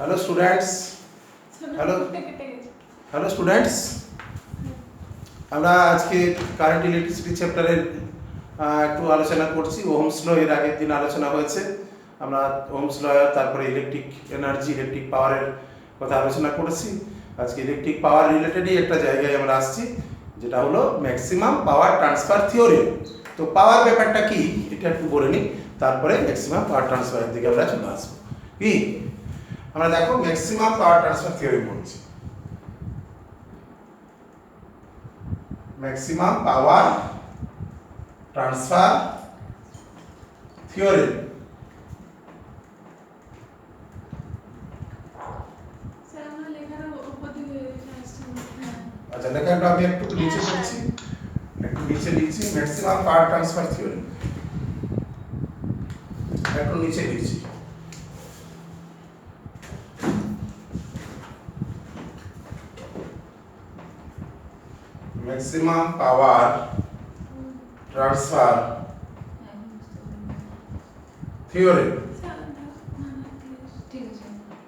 Hello students hello hello students আমরা আজকে current electricity চ্যাপ্টারের একটু আলোচনা করছি। ওহমস ল এর আগের দিন আলোচনা হয়েছে। আমরা ওহমস ল তারপরে ইলেকট্রিক এনার্জি ইলেকট্রিক পাওয়ারের কথা আলোচনা করেছি। আজকে ইলেকট্রিক পাওয়ার রিলেটেডই একটা জায়গায় আমরা আসছি, যেটা হলো ম্যাক্সিমাম পাওয়ার ট্রান্সফার থিওরি। তো পাওয়ার ব্যাপারটা কি এটা একটু বলে নিই, তারপরে ম্যাক্সিমাম পাওয়ার ট্রান্সফারের দিকে আমরা চলে আসবো। কি আমরা দেখো ম্যাক্সিমাম পাওয়ার ট্রান্সফার থিওরি পড়ছি। Maximum power transfer theory. আচ্ছা, লেখাটা আমি একটু নিচে লিখছি, ম্যাক্সিমাম পাওয়ার ট্রান্সফার থিওরি একটু নিচে লিখছি। ম্যাক্সিমাম পাওয়ার ট্রান্সফার থিওরি,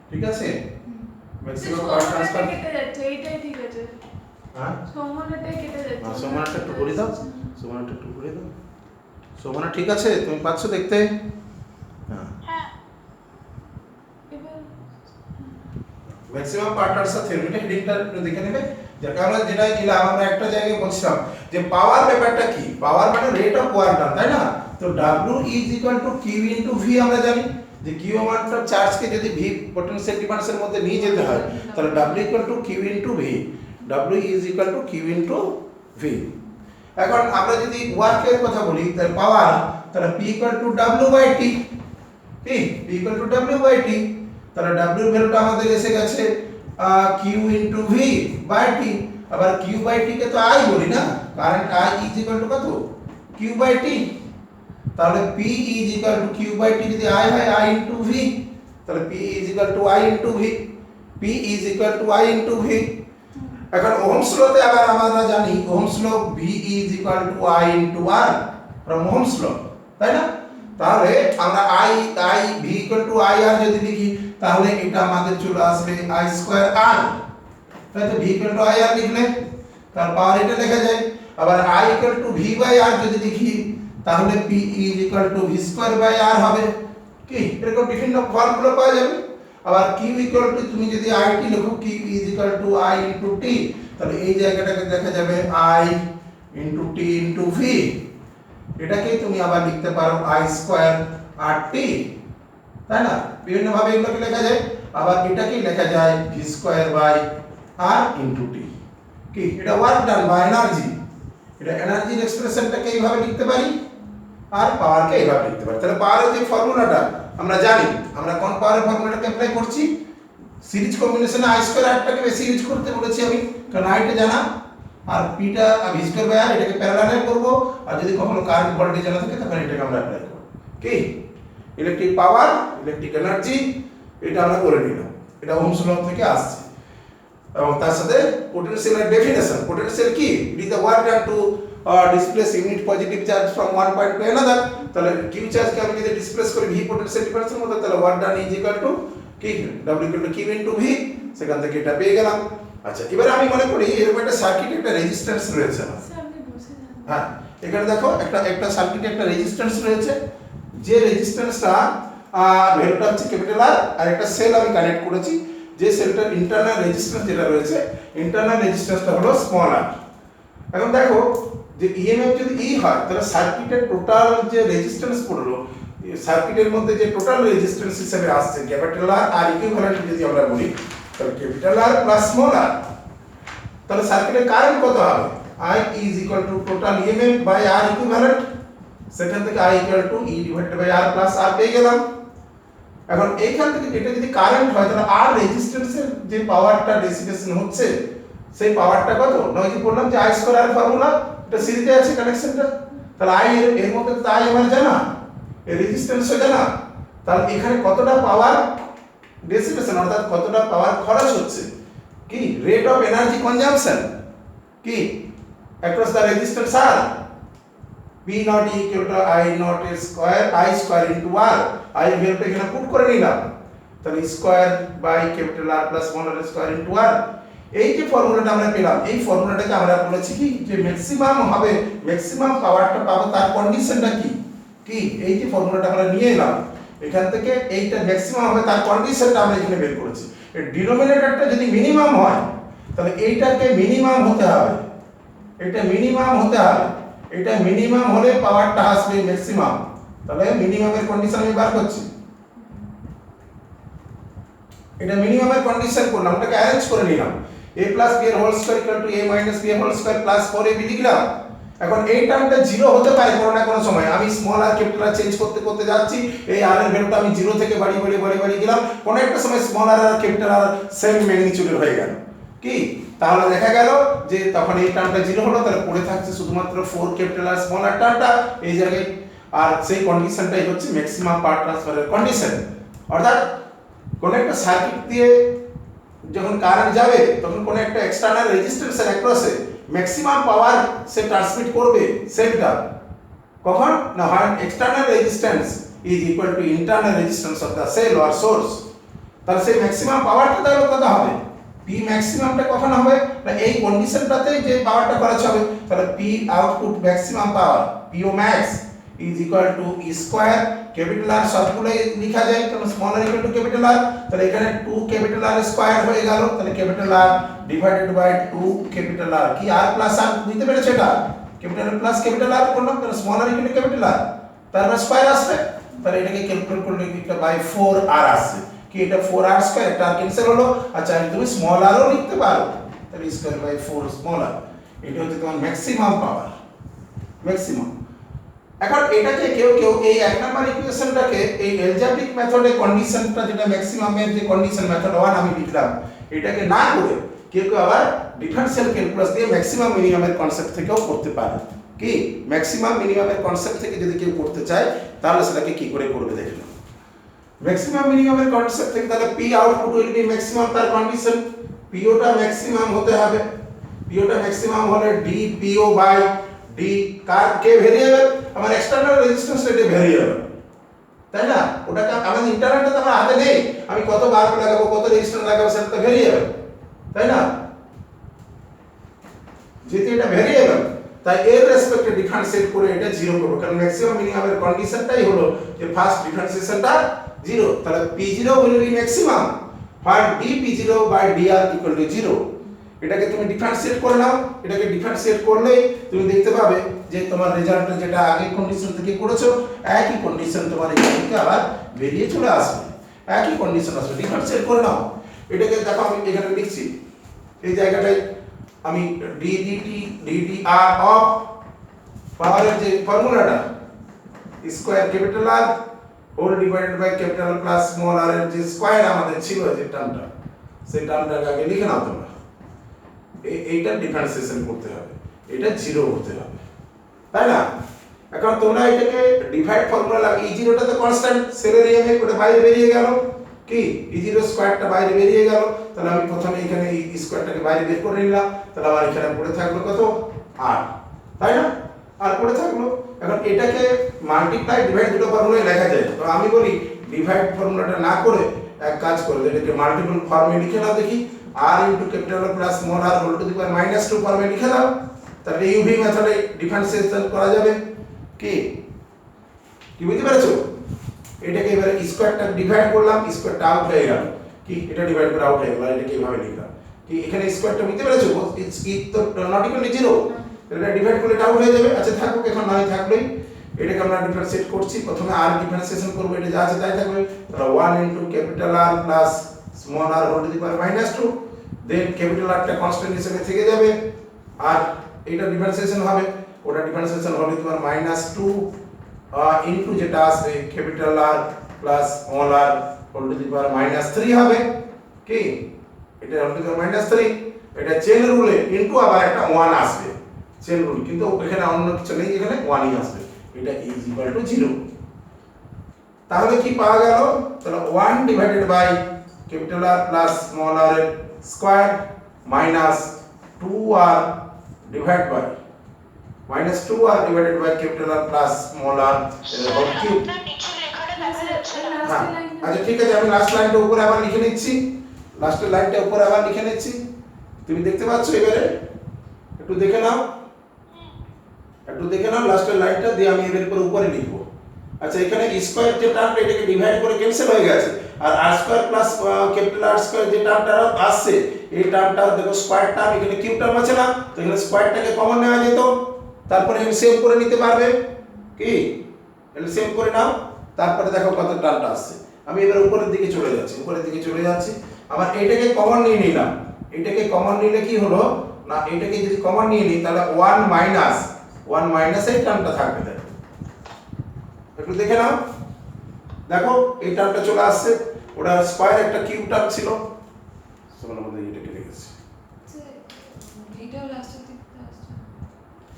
ঠিক আছে? ম্যাক্সিমাম পাওয়ার ট্রান্সফার এইটাই ঠিক আছে। হ্যাঁ, সমানটাই কেটে যাচ্ছে। সমানটা একটু করে দাও, সমানটা একটু করে দাও। সমানা ঠিক আছে? তুমি পাচ্ছ দেখতে? হ্যাঁ, ম্যাক্সিমাম পাওয়ার ট্রান্সফার থিওরিটা হেডিংটা একটু দেখে নেবে। যার কারণে যেটা গেলাম আমরা একটা জায়গায় বলছিলাম যে পাওয়ার ব্যাপারটা কি, পাওয়ার মানে রেট অফ কোয়ান্টাম, তাই না? তো W is equal to Q into V. আমরা জানি যে কিউ অ্যামাউন্ট অফ চার্জকে যদি ভি পটেনশিয়াল ডিফারেন্সের মধ্যে নিয়ে যেতে হয়, তাহলে W equal to Q into V. W is equal to Q into V. এখন আমরা যদি ওয়ার্কের কথা বলি, তাহলে পাওয়ার, তাহলে P equal to W by T। কি P equal to W by T। তাহলে W এর ভ্যালুটা আমাদের এসে গেছে Q into V by T। আবার Q বাই T কে তো I বলি না, current I is equal to কত? Q by T। তাহলে P is equal to Q by T যদি I হয় I ইনটু V, তাহলে P is equal to I into V। P is equal to I into V। এখন Ohm's লতে আবার আমরা জানি Ohm's law V is equal to I into R from Ohm's law, তাই না? তাহলে আমরা I V equal to I R যদি লিখি, তাহলে এটা আমাদের চলে আসবে I স্কয়ার R। তাই তো V equal to I R লিখলে তার পাওয়ার এটা লেখা যায়। আবার I equal to V by R যদি লিখি, তাহলে P is equal to V square by R হবে। কি এরকম বিভিন্ন ফর্মুলা পাওয়া যাবে। আবার Q ইকুয়াল টু তুমি যদি IT লিখো, Q is equal to I into T, তাহলে এই জায়গাটাকে দেখা যাবে I into T into V। এটাকেই তুমি আবার লিখতে পারো I স্কয়ার RT, তাই না? বিভিন্ন ভাবে এগুলোকে লেখা যায়। আবার এটাকেই লেখা যায় V square by R into T। কি এটা ওয়ার্ক ডান বা এনার্জি, এটা এনার্জির এক্সপ্রেশনটাকে এইভাবে লিখতে পারি আর পাওয়ারকে এইভাবে লিখতে পারি। তাহলে পাওয়ারের যে ফর্মুলাটা আমরা জানি, আমরা কোন পাওয়ারের ফর্মুলাটাকে অ্যাপ্লাই করছি? সিরিজ কম্বিনেশনে I স্কয়ার R টাকে বেশি ইউজ করতে বলেছি আমি, কারণ I টা জানা আর P টা V স্কয়ার বাই R, এটাকে প্যারালালে করব। আর যদি কখনো কারেন্ট ভোল্টেজ জানা থাকে তখন এটাকে আমরা অ্যাপ্লাই করব। কি ইলেকট্রিক পাওয়ার, ইলেকট্রিক এনার্জি, এটা আমরা করে নিলাম। এটা ওহমস ল থেকে আসছে। এবং তার সাথে পোটেনশিয়ালের ডেফিনেশন। পোটেনশিয়াল কি? It is the work done to displace unit positive charge from one point to another. তাহলে কিউ চার্জকে আমি যদি ডিসপ্লেস করি ভি পটেনশিয়াল ডিফারেন্সের মধ্যে, তাহলে work done is equal to কি W equal to Q into V. সেখান থেকে এটা পেয়ে গেলাম। আচ্ছা, এবারে আমি মনে করি এরকম একটা সার্কিটে একটা রেজিস্ট্যান্স রয়েছে না। হ্যাঁ, এখানে দেখো একটা সার্কিটে একটা রেজিস্ট্যান্স রয়েছে। যে রেজিস্ট্যান্সটা ভ্যালুটা হচ্ছে ক্যাপিটাল R, আর একটা সেল আমি কানেক্ট করেছি। যে সেলটার ইন্টারনাল রেজিস্ট্যান্স যেটা রয়েছে, ইন্টারনাল রেজিস্ট্যান্সটা হলো স্মল r। এখন দেখো যে ইএমএফ যদি ই হয়, তাহলে সার্কিটের টোটাল যে রেজিস্ট্যান্স পড়লো, সার্কিটের মধ্যে যে টোটাল রেজিস্ট্যান্স হিসেবে আসছে ক্যাপিটাল R আর ইকুইভ্যালেন্ট যদি আমরা বলি, তাহলে capital R plus small r। তাহলে সার্কিটের কারেন্ট কত হবে? I is equal to total EMF by R equivalent. সেখান থেকে I equal to E divided by R plus R পেয়ে গেলাম। এখন এইখান থেকে এটা যদি কারেন্ট হয়, তাহলে আর রেজিস্ট্যান্সের যে পাওয়ারটা ডিসিপেশন হচ্ছে, সেই পাওয়ারটা কত? নয় কি বললাম যে I স্কয়ার R ফর্মুলা, এটা সিরিজে আছে কানেকশনটা। তাহলে I এর মধ্যে তো I আমার জানা, এই রেজিস্ট্যান্সও জানা। তাহলে এখানে কতটা পাওয়ার ডিসিপেশন, অর্থাৎ কতটা পাওয়ার খরচ হচ্ছে, কি রেট অফ এনার্জি কনজাম্পশন, কি across the resistance R, P not equal to I not square I square into R। I এর ভ্যালুটা এখানে পুট করে নিলাম। তাহলে square by capital R plus small R square into R. এই যে ফর্মুলাটা আমরা পেলাম, এই ফর্মুলাটাকে আমরা বলেছি কি যে ম্যাক্সিমাম হবে, ম্যাক্সিমাম পাওয়ারটা পাবো তার কন্ডিশনটা কি কি এই যে ফর্মুলাটা আমরা নিয়ে এলাম এখান থেকে এইটা ম্যাক্সিমাম হবে তার কন্ডিশনটা আমরা এখানে বের করেছি। এর ডিনোমিনেটরটা যদি মিনিমাম হয় তাহলে এইটাকে মিনিমাম হতে হবে, এটা মিনিমাম হতে হবে, এটা মিনিমাম হলে পাওয়ারটা আসবে ম্যাক্সিমাম। তাহলে মিনিমামের কন্ডিশন আমি বার করছি, এটা মিনিমামের কন্ডিশন করলাম, ওটাকে অ্যারেঞ্জ করে নিলাম। a plus b এর whole square equal to a minus b এর হোল স্কয়ার প্লাস 4ab লিখলাম। এখন এই টার্মটা জিরো হতে পারে কোনো না কোনো সময়, আমি স্মল আর ক্যাপিটাল আর চেঞ্জ করতে করতে যাচ্ছি, এই আর এর ভ্যালুটা আমি জিরো থেকে বাড়িয়ে গেলাম, কোনো একটা সময় স্মল আর আর ক্যাপিটাল আর সেম ম্যাগনিটিউডের হয়ে গেল কি, তাহলে দেখা গেল যে তখন এই টার্মটা জিরো হলো, তাহলে পড়ে থাকছে শুধুমাত্র 4 ক্যাপিটাল আর স্মল আর টার্মটা এই জায়গায়। আর সেই কন্ডিশনটাই হচ্ছে ম্যাক্সিমাম পাওয়ার ট্রান্সফারের কন্ডিশন। অর্থাৎ কোন একটা সার্কিট দিয়ে যখন কারেন্ট যাবে তখন কোন একটা এক্সটার্নাল রেজিস্ট্যান্সের অ্যাক্রসে ম্যাক্সিমাম পাওয়ার সে ট্রান্সমিট করবে সেলটা কখন না হয় external resistance is equal to internal resistance of the cell or source. তাহলে সেই ম্যাক্সিমাম পাওয়ারটা তাহলে কত হবে, পি ম্যাক্সিমামটা কখন হবে না এই কন্ডিশনটাতে যে পাওয়ারটা খরচ হবে, তাহলে P output maximum power PO max is equal to E square, capital R সবগুলোই লেখা যায় কারণ small R equal to capital R, তাহলে এখানে 2 ক্যাপিটাল আর স্কয়ার হয়ে গেল, তাহলে capital R divided by 2 capital R কি আর প্লাস আর বুঝতে পেরেছো, এটা ক্যাপিটাল প্লাস ক্যাপিটাল আর করলাম, তাহলে small R equal to capital R তারপর স্কয়ার আসবে, তাহলে এটাকে ক্যালকুলেট করলে এটা বাই 4 আর আসছে কি, এটা 4 আর স্কয়ার, এটা ক্যান্সেল হলো। আচ্ছা তুমি স্মল আরও লিখতে পারো, তাহলে স্কয়ার বাই 4 স্মল আর, এটা হচ্ছে তোমার ম্যাক্সিমাম পাওয়ার, ম্যাক্সিমাম। এখন এটাকে কেউ এই এক নাম্বার ইকুয়েশনটাকে এই এলজেব্রিক মেথডে কন্ডিশনটা যেটা ম্যাক্সিমামের যে কন্ডিশন মেথড 1 আমি লিখলাম, এটাকে না করে কেউ আবার ডিফারেনশিয়াল ক্যালকুলাস দিয়ে ম্যাক্সিমাম মিনিমামের কনসেপ্ট থেকেও করতে পারে কি, ম্যাক্সিমাম মিনিমামের কনসেপ্ট থেকে যদি কেউ করতে চায় তাহলে সেটাকে কি করে করবে দেখলাম। ম্যাক্সিমাম মিনিমামের কনসেপ্ট থেকে তাহলে P output will be maximum তার কন্ডিশন, পিওটা ম্যাক্সিমাম হতে হবে, পিওটা ম্যাক্সিমাম হলে ডি পিও বাই ডি কার কে ভেরিয়েবল আমার এক্সটার্নাল রেজিস্ট্যান্স রেটে ভেরিয়েবল, তাই না, ওটাকে আমাদের ইন্টারনালটা তো আমার হাতে নেই, আমি কত বার লাগাবো কত রেজিস্ট্যান্স লাগাবো সেটা তো ভেরিয়েবল, তাই না, যেহেতু এটা ভেরিয়েবল তাই এর রেসপেক্টে ডিফারেন্সিয়েট করে এটা জিরো করব, কারণ ম্যাক্সিমাম মিনিমামের কন্ডিশনটাই হলো যে ফার্স্ট ডিফারেন্সিয়েশনটা জিরো, তাহলে p0 will be maximum what dp0 by dr equal to 0। এটাকে তুমি ডিফারেন্সিয়েট করে নাও, এটাকে ডিফারেন্সিয়েট করলেই তুমি দেখতে পাবে যে তোমার রেজাল্টটা যেটা আগের কন্ডিশন থেকে করেছো একই কন্ডিশন তোমার এখান থেকে আবার বেরিয়ে চলে আসবে, একই কন্ডিশন আসবে, ডিফারেন্সিয়েট করে নাও। এটাকে দেখো আমি এখানে লিখছি এই জায়গাটায় আমি ddr অফ পাওয়ারের যে ফর্মুলাটা square capital R whole divided by capital plus small R এর যে স্কয়ার আমাদের ছিল যে টার্মটা সেই টার্মটাকে আগে লিখে নাও তোমরা, এইটা ডিফারেন্সিয়েশন করতে হবে, এটা জিরো করতে হবে, তাই না। এখন তোমরা এটাকে ডিভাইড ফর্মুলা লাগে, ই জিরোটা তো কনস্ট্যান্ট সেলের ইএমএফ ওটা বাইরে বেরিয়ে গেল কি, ই জিরো স্কয়ারটা বাইরে বেরিয়ে গেল, তাহলে আমি প্রথমে এখানে এই স্কয়ারটাকে বাইরে বের করে নিলাম, তাহলে আমার এখানে পড়ে থাকলো কত আর, তাই না, আর পড়ে থাকলো। এখন এটাকে মাল্টিপ্লাই ডিভাইড দুটো ফর্মুলায় লেখা যায়, তো আমি বলি ডিভাইড ফর্মুলাটা না করে এক কাজ করে এটাকে মাল্টিপল ফর্মে লিখে নাও দেখি, r into capital plus small r whole to the power -2 ফর্মে লিখে দাও, তাহলে ইউভি মেথডে ডিফারেন্সিয়েশন করা যাবে কি বুঝতে পেরেছো। এটাকে এবারে স্কয়ারটা ডিভাইড করলাম, স্কয়ারটা আউট হয়ে গেল কি, এটা ডিভাইড করে আউট হয়ে গেল, এটাকে এইভাবে লিখলাম কি, এখানে স্কয়ারটা বুঝতে পেরেছো, ইটস তো নট ইকুয়াল টু 0, এটা ডিভাইড করলে এটা আউট হয়ে যাবে। আচ্ছা থাকুক, এখন নয় থাকলেই এটাকে আমরা ডিফারেন্সিয়েট করছি, প্রথমে r ডিফারেন্সিয়েশন করব, এটা যা আছে তাই থাকবে, তাহলে 1 into capital R plus small r whole to the power -2, then capital Rটা কনস্ট্যান্ট হিসেবে থেকে যাবে, আর এটা ডিফারেন্সিয়েশন হবে, ওটা ডিফারেন্সিয়েশন হবে তোমার -2 ইনটু যেটা আসবে capital R plus small r whole to the power -3 হবে কি, এটা হোল টু দি পাওয়ার -3, এটা চেন রুলে ইনটু আবার একটা 1 আসবে চেন রুল, কিন্তু এখানে অন্য কিছু নেই, এখানে 1ই আসবে, এটা ইজ ইকুয়াল টু 0। তাহলে কি পাওয়া গেল, তাহলে 1 divided by capital R plus small r এর square minus 2r divide by -2r divided by capital R plus small r এর হোল কিউব। স্যার হ্যাঁ আচ্ছা ঠিক আছে, আমি লাস্ট লাইনটা উপরে আবার লিখে নিচ্ছি, লাস্টের লাইনটা উপরে আবার লিখে নিচ্ছি। তুমি দেখতে পাচ্ছ এবারে? একটু দেখে নাও, একটু দেখে নাও লাস্টের লাইনটা দিয়ে আমি এর উপরে লিখবো। আচ্ছা এখানে স্কয়ার যে টার্মটা এটাকে ডিভাইড করে ক্যান্সেল হয়ে গেছে, আর R square plus capital R square যে টার্মটা আসছে এই টার্মটা দেখো স্কয়ার টার্ম, এখানে কিউব টার্ম আছে না, তো এখানে স্কয়ারটাকে কমন নেওয়া যেত, তারপরে এলসিএম করে নিতে পারবে কি, এলসিএম করে নাও, তারপরে দেখো কত টার্মটা আসছে। আমি এবার উপরের দিকে চলে যাচ্ছি, উপরের দিকে চলে যাচ্ছি, আবার এটাকে কমন নিয়ে নিলাম। এটাকে কমন নিলে কি হলো না, এটাকে যদি কমন নিয়ে নিই তাহলে 1 মাইনাস এই টার্মটা থাকবে। দেখো একটু দেখে নাও, দেখো এই টার্মটা চলে আসছে, ওটা স্কয়ার একটা কিউব টার্ম ছিল, সমান আমাদের এটা কেটে গেছে। এটাও লাস্টের দিকে আসছে,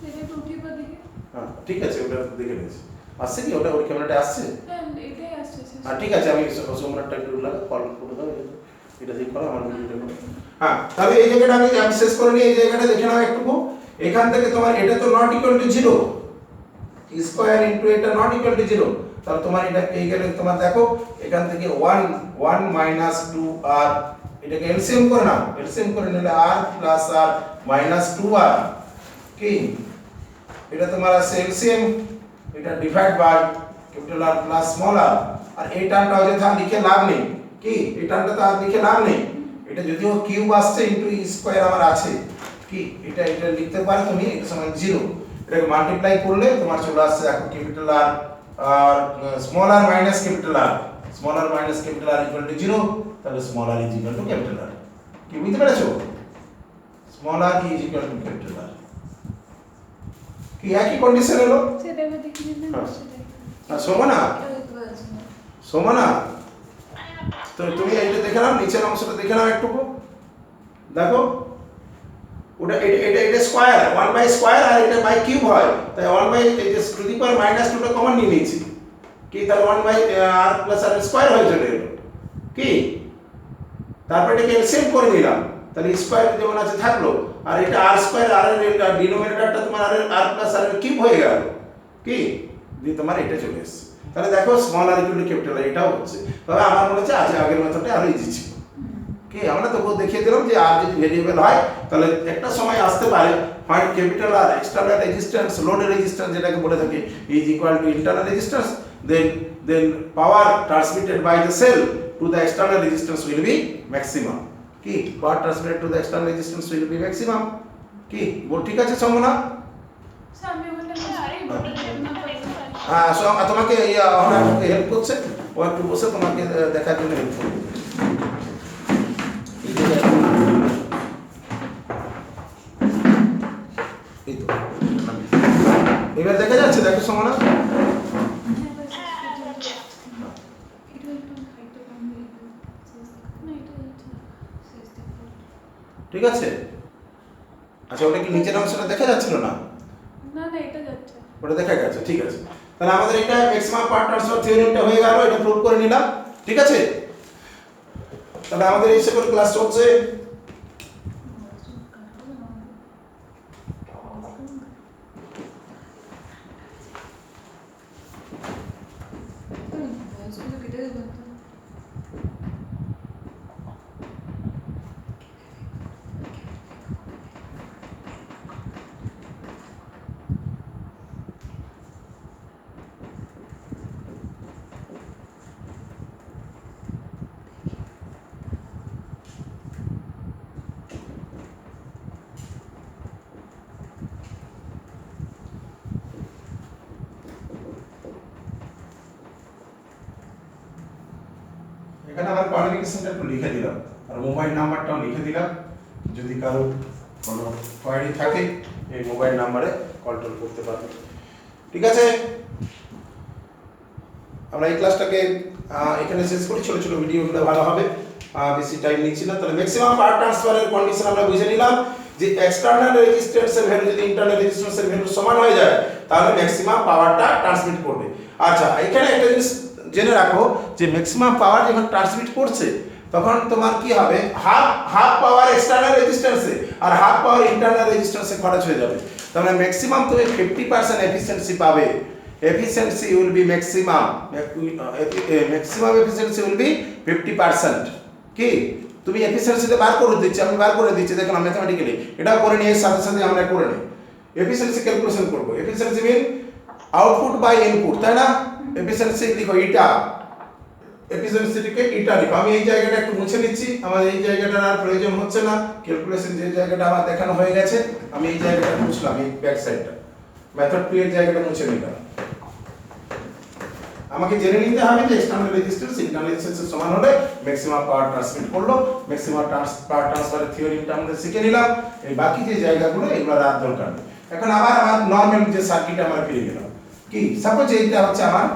এটা একটু উঠিয়ে পা দেখে। হ্যাঁ ঠিক আছে, ওটা দেখে নিয়েছি, আসছে কি ওটা, ওই ক্যামেরাটা আসছে। হ্যাঁ এটাই আসছে। হ্যাঁ ঠিক আছে, আমি সোমনাথটা একটু লাগা কল করে দাও, এটা ঠিক করো আমার ভিডিওটা করো। হ্যাঁ তাহলে এই জায়গাটা আমি শেষ করে নিই, এই জায়গাটা দেখে নাও একটু। এখান থেকে তোমার এটা তো not equal to 0, square into এটা নট ইকুয়াল টু 0, তাহলে তোমার এটা এই গেলে তোমার দেখো এখান থেকে 1 মাইনাস 2r, এটাকে এলসিএম করে নাও, এলসিএম করে নিলে r plus r minus 2r কি, এটা তোমার আছে এলসিএম, এটা divide by capital R plus small r, আর এই টার্মটা অযথা লিখে লাভ নেই কি, এই টার্মটা তো আর লিখে লাভ নেই, এটা যদিও কিউব আসছে ইনটু স্কয়ার আমার আছে কি, এটা এটা লিখতে পারো তুমি, এটা সমান 0, এটাকে মাল্টিপ্লাই করলে তোমার চলে আসছে দেখো ক্যাপিটাল R আর small r minus capital R, small r minus capital R equal to 0, তাহলে small r is equal to capital R। কি বুঝতে পেরেছো? Small r is equal to capital R, কি একই কন্ডিশন হলো সেটা আমি দেখিয়ে দিলাম সেটাই। না সোমনা, সোমনা তো তুমি এইটা দেখে নাও, নিচের অংশটা দেখে নাও একটু, দেখো ওটা এটা স্কয়ার 1 বাই স্কয়ার আর এটা বাই কিউব হয়, তাই 1 বাই এই যে টু দি পাওয়ার মাইনাস 2 টা কমন নিয়ে নিয়েছি কি, তাহলে 1 বাই r প্লাস r স্কয়ার হয়ে চলে এলো কি, তারপর এটাকে এলসিএম করে নিলাম, তাহলে স্কয়ার যেমন আছে থাকলো, আর এটা r স্কয়ার r এর ডিনোমিনেটরটা তোমার r প্লাস r এর কিউব হয়ে গেল কি, দিয়ে তোমার এটা চলে এসেছে। তাহলে দেখো small r equal to capital R এটাও হচ্ছে, তবে আমার মনে হচ্ছে আজ আগের মেথডটা আরো ইজি ছিল কি, আমরা তো দেখিয়ে দিলাম যে r যদি ভেরিয়েবল হয় তাহলে একটা সময় আসতে পারে find capital R external resistance, load resistance যেটাকে বলে থাকি is equal to internal resistance, then power transmitted by the cell to the external resistance will be maximum কি, power transmitted to the external resistance will be maximum কি, বল ঠিক আছে সম্ভাবনা? Sir আমি ওখানে আরে বলতে না পারি। হ্যাঁ তোমাকে হেল্প করছে, ও একটু বসে তোমাকে দেখার জন্য হেল্প করবে। এই তো এবার দেখা যাচ্ছে, দেখো সমানা ঠিক আছে। আচ্ছা ওটা কি নিচের অংশটা দেখা যাচ্ছিল না? না না এটা যাচ্ছে, ওটা দেখা গেছে, ঠিক আছে। তাহলে আমাদের এটা ম্যাক্সিমাম পাওয়ার ট্রান্সফার থিওরেমটা হয়ে গেল, এটা প্রুভ করে নিলাম, ঠিক আছে। তাহলে আমাদের এই সকল ক্লাস চলছে, এখানে আমার কোয়ালিফিকেশনটা একটু লিখে দিলাম আর মোবাইল নাম্বারটাও লিখে দিলাম, যদি কারো কোনো কোয়ারি থাকে এই মোবাইল নাম্বারে কল টল করতে পারবে, ঠিক আছে। আমরা এই ক্লাসটাকে এখানে শেষ করি, ছোট ছোট ভিডিওগুলো ভালো হবে, বেশি টাইম নিচ্ছি না। তাহলে ম্যাক্সিমাম পাওয়ার ট্রান্সফারের কন্ডিশন আমরা বুঝে নিলাম যে এক্সটার্নাল রেজিস্ট্যান্সের ভ্যালু যদি ইন্টারনাল রেজিস্ট্যান্সের ভ্যালু সমান হয়ে যায় তাহলে ম্যাক্সিমাম পাওয়ারটা ট্রান্সমিট করবে। আচ্ছা এখানে একটা জিনিস জেনে রাখো যে ম্যাক্সিমাম পাওয়ার যখন ট্রান্সমিট করছে তখন তোমার কি হবে, হাফ পাওয়ার এক্সটার্নাল রেজিস্ট্যান্সে আর হাফ পাওয়ার ইন্টারনাল রেজিস্ট্যান্সে খরচ হয়ে যাবে। তাহলে ম্যাক্সিমাম তুমি 50% এফিসিয়েন্সি পাবে efficiency will be maximum efficiency will be 50%. কি তুমি এফিসিয়েন্সিতে বার করে দিচ্ছি, আমি বার করে দিচ্ছি, দেখুন ম্যাথমেটিক্যালি এটাও করে নিয়ে এর সাথে সাথে আমরা করে নিই এফিসিয়েন্সি ক্যালকুলেশন করব। Efficiency mean output by input, তাই না? এফিসিয়েন্সি লিখো ইটা, এফিসিয়েন্সিটিকে ইটা লিখো। আমি এই জায়গাটা একটু মুছে নিচ্ছি, আমার এই জায়গাটার আর প্রয়োজন হচ্ছে না, ক্যালকুলেশন যে জায়গাটা আমার দেখানো হয়ে গেছে আমি এই জায়গাটা মুছলাম, এই ব্যাক সাইডটা মেথড 2 এর জায়গাটা মুছে নিলাম। আমাকে জেনে নিতে হবে যে এক্সটার্নাল রেজিস্ট্যান্স ইন্টারনাল রেজিস্ট্যান্সের সমান হলে ম্যাক্সিমাম পাওয়ার ট্রান্সমিট করলো। ম্যাক্সিমাম পাওয়ার ট্রান্সফারের থিওরিটা আমরা শিখে নিলাম। এই বাকি যে জায়গাগুলো এগুলো আর দরকার নেই। এখন আবার আমার নরমাল যে সার্কিটে আমরা ফিরে গেলাম। কি সাপোজ এইটা হচ্ছে আমার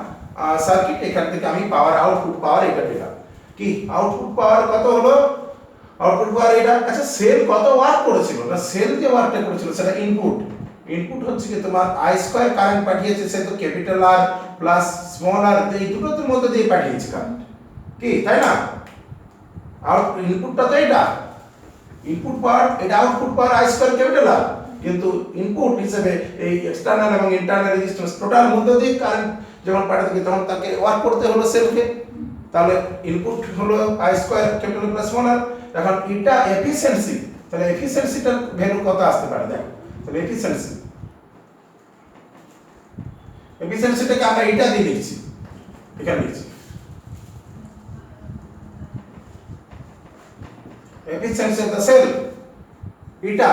সার্কিট, এখান থেকে আমি পাওয়ার আউটপুট পাওয়ার এটা পেলাম। কি আউটপুট পাওয়ার কত হলো? আউটপুট পাওয়ার এটা, আচ্ছা সেল কত ওয়ার্ক করেছিল না, সেল যে ওয়ার্কটা করেছিল সেটা ইনপুট। ইনপুট হচ্ছে কি তোমার আই স্কয়ার কারেন্ট পাঠিয়েছে, সে তো ক্যাপিটাল আর প্লাস স্মল আর এই দুটোর মধ্যে দিয়ে পাঠিয়েছে কারেন্ট, কি তাই না? আউট ইনপুটটা তো এটা ইনপুট পাওয়ার, এটা output power I square capital R, কিন্তু ইনপুট হিসেবে এই এক্সটার্নাল এবং ইন্টারনাল রেজিস্ট্যান্স টোটাল মধ্যে দিয়ে কারেন্ট যখন পাঠাতে তখন তাকে ওয়ার্ক করতে হলো সেলকে। তাহলে ইনপুট হলো I square capital plus small R. এখন এটা এফিসিয়েন্সি, তাহলে এফিসিয়েন্সিটার ভ্যালু কত আসতে পারে দেখো। তাহলে এফিসিয়েন্সিটাকে আমরা এটা দিয়ে লিখছি, এখানে লিখছি efficiency of the cell eta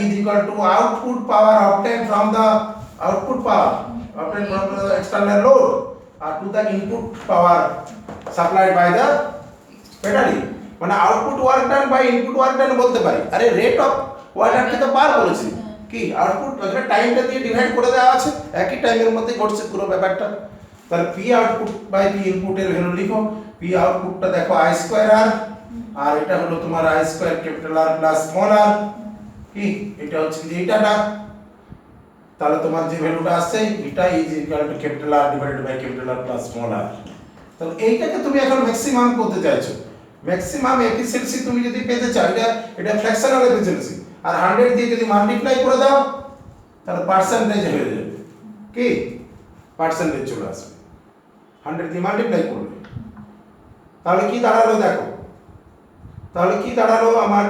is equal to output power obtained from the external load to the input power supplied by the battery। মানে output work done by input work done বলতে পারি। আরে রেট অফ ওয়ার্ক ডান তো বার বলেছি, কি output ওখানে টাইমটা দিয়ে ডিভাইড করে দেওয়া আছে, একই টাইমের মধ্যে ঘটছে পুরো ব্যাপারটা। তাহলে পি আউটপুট বাই পি ইনপুটের ভ্যালু লিখো। পি আউটপুটটা দেখো আই স্কয়ার আর, আর এটা হলো তোমার I square capital R plus small R, কি এটা হচ্ছে যে এটাটা। তাহলে তোমার যে ভ্যালুটা আসছে এটা is equal to capital R divided by capital R plus small R. তাহলে এইটাকে তুমি এখন ম্যাক্সিমাম করতে চাইছো। ম্যাক্সিমাম এফিসিয়েন্সি তুমি যদি পেতে চাও, এটা ফ্র্যাকশনাল এফিসিয়েন্সি, আর 100 দিয়ে যদি মাল্টিপ্লাই করে দাও তাহলে পার্সেন্টেজ হয়ে যাবে, কি পার্সেন্টেজ চলে আসবে। 100 দিয়ে মাল্টিপ্লাই করবে তাহলে কি দাঁড়ালো দেখো, তাহলে কি দাঁড়ালো আমার।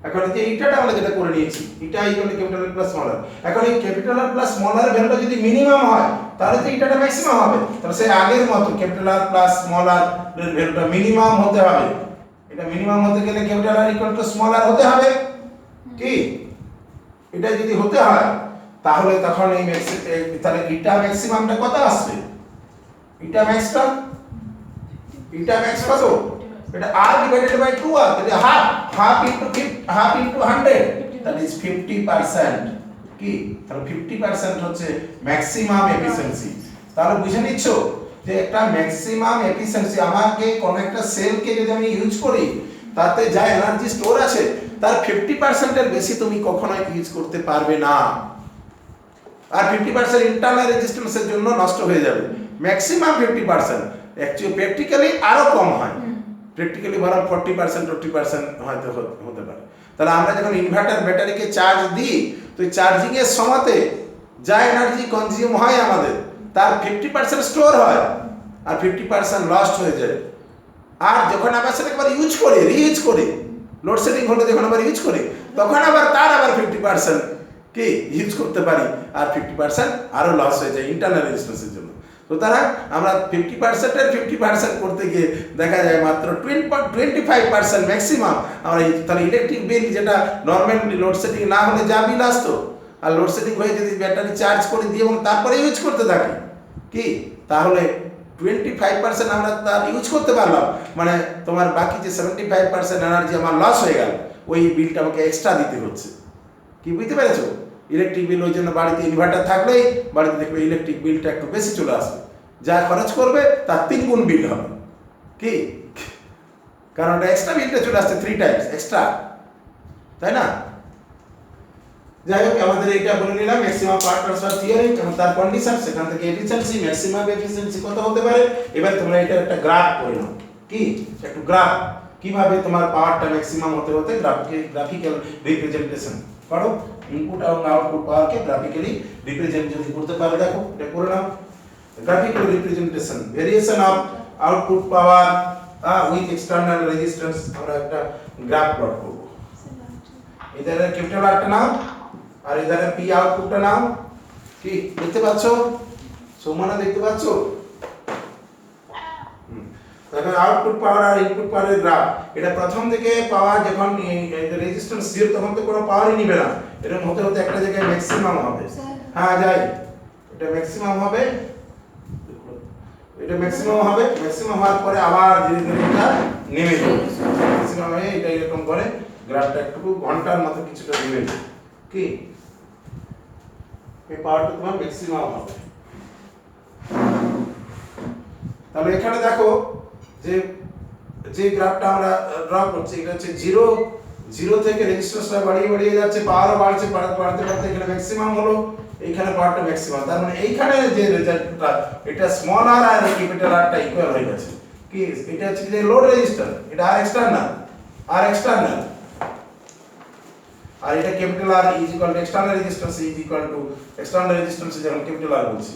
এখন যে এইটাটা আমরা যেটা করে নিয়েছি এটা equal to capital R plus small R. এখন এই capital R plus small R ভ্যালুটা যদি মিনিমাম হয় তাহলে তো এইটাটা ম্যাক্সিমাম হবে। তাহলে সেই আগের মতো capital R plus small R এর ভ্যালুটা মিনিমাম হতে হবে। এটা মিনিমাম হতে গেলে capital R equal to small R হতে হবে, কি এটা যদি হতে হয় তাহলে তখন এই তাহলে এটা ম্যাক্সিমামটা কত আসবে? এটা ম্যাক্স কত? এটা r divided by 2r, তাহলে half into 100 that is 50%। কি তাহলে 50% হচ্ছে ম্যাক্সিমাম এফিসিয়েন্সি। তাহলে বুঝে নিচ্ছো যে একটা ম্যাক্সিমাম এফিসিয়েন্সি, আমাকে কোন একটা সেলকে যদি আমি ইউজ করি তাতে যা এনার্জি স্টোর আছে তার 50% এর বেশি তুমি কখনোই ইউজ করতে পারবে না, আর 50% ইন্টারনাল রেজিস্ট্যান্সের জন্য নষ্ট হয়ে যাবে। ম্যাক্সিমাম 50%, অ্যাকচুয়ালি প্র্যাকটিক্যালি আরো কম হয়, প্র্যাকটিক্যালি বরং 40% হয়তো হতে পারে। তাহলে আমরা যখন ইনভার্টার ব্যাটারিকে চার্জ দিই তো চার্জিং এর সময়তে যা এনার্জি কনজিউম হয় আমাদের তার 50% স্টোর হয় আর 50% লস্ট হয়ে যায়। আর যখন আবার সেটা একবার ইউজ করি, রিইউজ করি, লোডশেডিং হলে যখন আবার ইউজ করি তখন আবার তার 50% কি ইউজ করতে পারি, আর 50% আরো লস হয়ে যায় ইন্টারনাল রেজিস্ট্যান্সের জন্য। সুতরাং আমরা 50% এর 50% করতে গিয়ে দেখা যায় মাত্র 25% ম্যাক্সিমাম আমরা। তাহলে ইলেকট্রিক বিল যেটা নর্মালি লোডশেডিং না হলে যা বিল আসতো, আর লোডশেডিং হয়ে যদি ব্যাটারি চার্জ করে দিয়ে এবং তারপরে ইউজ করতে থাকি, কি তাহলে 25% আমরা তার ইউজ করতে পারলাম, মানে তোমার বাকি যে 75% এনার্জি আমার লস হয়ে গেল, ওই বিলটা আমাকে এক্সট্রা দিতে হচ্ছে। কি বুঝতে পেরেছো? ইলেকট্রিক বিল, ওই জন্য বাড়িতে ইনভার্টার থাকলেই বাড়িতে দেখবে ইলেকট্রিক বিলটা একটু বেশি চলে আসবে, যা খরচ করবে তার 3 গুণ বিল হবে, কি কারণ এক্সট্রা বিলটা চলে আসছে 3 টাইমস এক্সট্রা, তাই না? যাই হোক, আমাদের এইটা বলে নিলাম ম্যাক্সিমাম পাওয়ার ট্রান্সফার থিওরি এবং তার কন্ডিশন, সেখান থেকে এফিসিয়েন্সি, ম্যাক্সিমাম এফিসিয়েন্সি কত হতে পারে। এবার তোমরা এটা একটা গ্রাফ করে নাও, কি একটু গ্রাফ কিভাবে তোমার পাওয়ারটা ম্যাক্সিমাম হতে হতে গ্রাফিক্যাল রিপ্রেজেন্টেশন করো ইনপুট এবং আউটপুট পাওয়ারকে গ্রাফিক্যালি রিপ্রেজেন্ট যদি করতে পারো দেখো এটা করে নাও graphical representation variation of output power with external resistance আমরা একটা গ্রাফ প্লট করব इधर कैपिटल आरটা নাও আর इधर পি আউটপুটটা নাও কি দেখতে পাচ্ছো সমানা দেখতে পাচ্ছো দেখো আউটপুট পাওয়ার আর ইনপুট পাওয়ারের গ্রাফ এটা প্রথম থেকে পাওয়ার যখন রেজিস্ট্যান্স 0 তখন তো কোনো পাওয়ারই নিবে না এরকম হতে হতে একটা জায়গায় ম্যাক্সিমাম হবে হ্যাঁ যাই এটা ম্যাক্সিমাম হবে এটা ম্যাক্সিমাম হবে ম্যাক্সিমাম হওয়ার পরে আবার ধীরে ধীরে এটা নেমে যাবে ম্যাক্সিমাম হয়ে এটা এরকম করে গ্রাফটা একটু ঘন্টার মতো কিছুটা নেমে যাবে কি এই পাওয়ারটা তোমার ম্যাক্সিমাম হবে তাহলে এখানে দেখো যে যে গ্রাফটা আমরা ড্র করছি এটা হচ্ছে 0 থেকে রেজিস্ট্যান্সটা বাড়িয়ে যাচ্ছে পাওয়ারও বাড়ছে বাড়তে এখানে ম্যাক্সিমাম হলো এইখানে পাওয়ারটা ম্যাক্সিমাম তার মানে এইখানে যে রেজাল্টটা এটা স্মল আর আর ক্যাপিটাল আরটা ইকুয়াল হয়ে গেছে কি এটা হচ্ছে যে লোড রেজিস্ট্যান্স এটা আর এক্সটার্নাল আর এটা capital R is equal to external resistance is equal to external resistance যখন ক্যাপিটাল আর বলছি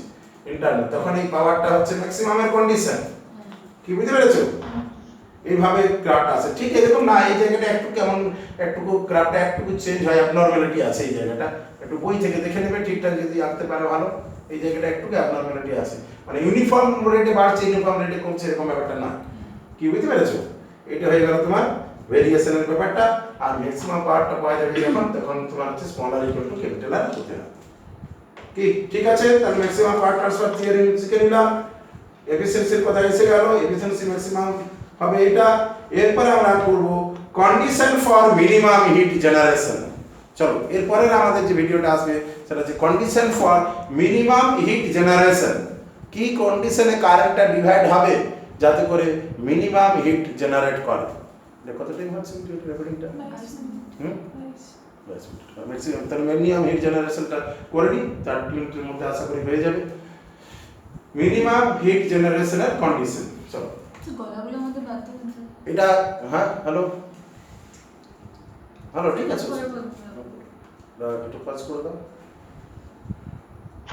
ইন্টারনাল তখন এই পাওয়ারটা হচ্ছে ম্যাক্সিমামের কন্ডিশন কি বুঝতে পেরেছো এইভাবে গ্রাফটা আছে ঠিক এরকম না এই জায়গাটা একটু কেমন একটু গ্রাফটা একটু চেঞ্জ হয় অ্যাবনরমালিটি আছে এই জায়গাটা একটু বই থেকে দেখে নেবে ঠিকঠাক যদি আঁকতে পারো ভালো এই জায়গাটা একটু অ্যাবনরমালিটি আছে মানে ইউনিফর্ম রেটে বাড়ছে ইউনিফর্ম রেটে কমছে এরকম ব্যাপারটা না কি বুঝতে পেরেছো এটা হয়ে গেল তোমার ভেরিয়েশনের ব্যাপারটা আর ম্যাক্সিমাম পাওয়ারটা পাওয়া যাবে তখন তোমার হচ্ছে smaller equal to capital R হতে হবে কি ঠিক আছে তাহলে ম্যাক্সিমাম পাওয়ার ট্রান্সফার থিওরি শিখে নিলাম এফিসিয়েন্সির কথা এসে গেল এফিসিয়েন্সি ম্যাক্সিমাম হবে এটা এরপর আমরা করব condition for minimum heat generation চলো এরপরে আমাদের যে ভিডিওটা আসবে সেটা হচ্ছে condition for minimum heat generation কি কন্ডিশনে কারেন্টটা ডিভাইড হবে যাতে করে মিনিমাম হিট জেনারেট করে এটা কত টাইম হচ্ছে রেকর্ডিংটা ম্যাক্সিমাম তাহলে মিনিমাম হিট জেনারেশনটা করে নিই 30 মিনিটের মধ্যে আশা করি হয়ে যাবে মিনিমাম হিট জেনারেশনের কন্ডিশন চলো গলাগুলোর মধ্যে বাদ দিন এটা হ্যাঁ হ্যালো ঠিক আছে একটু পাস করে দাও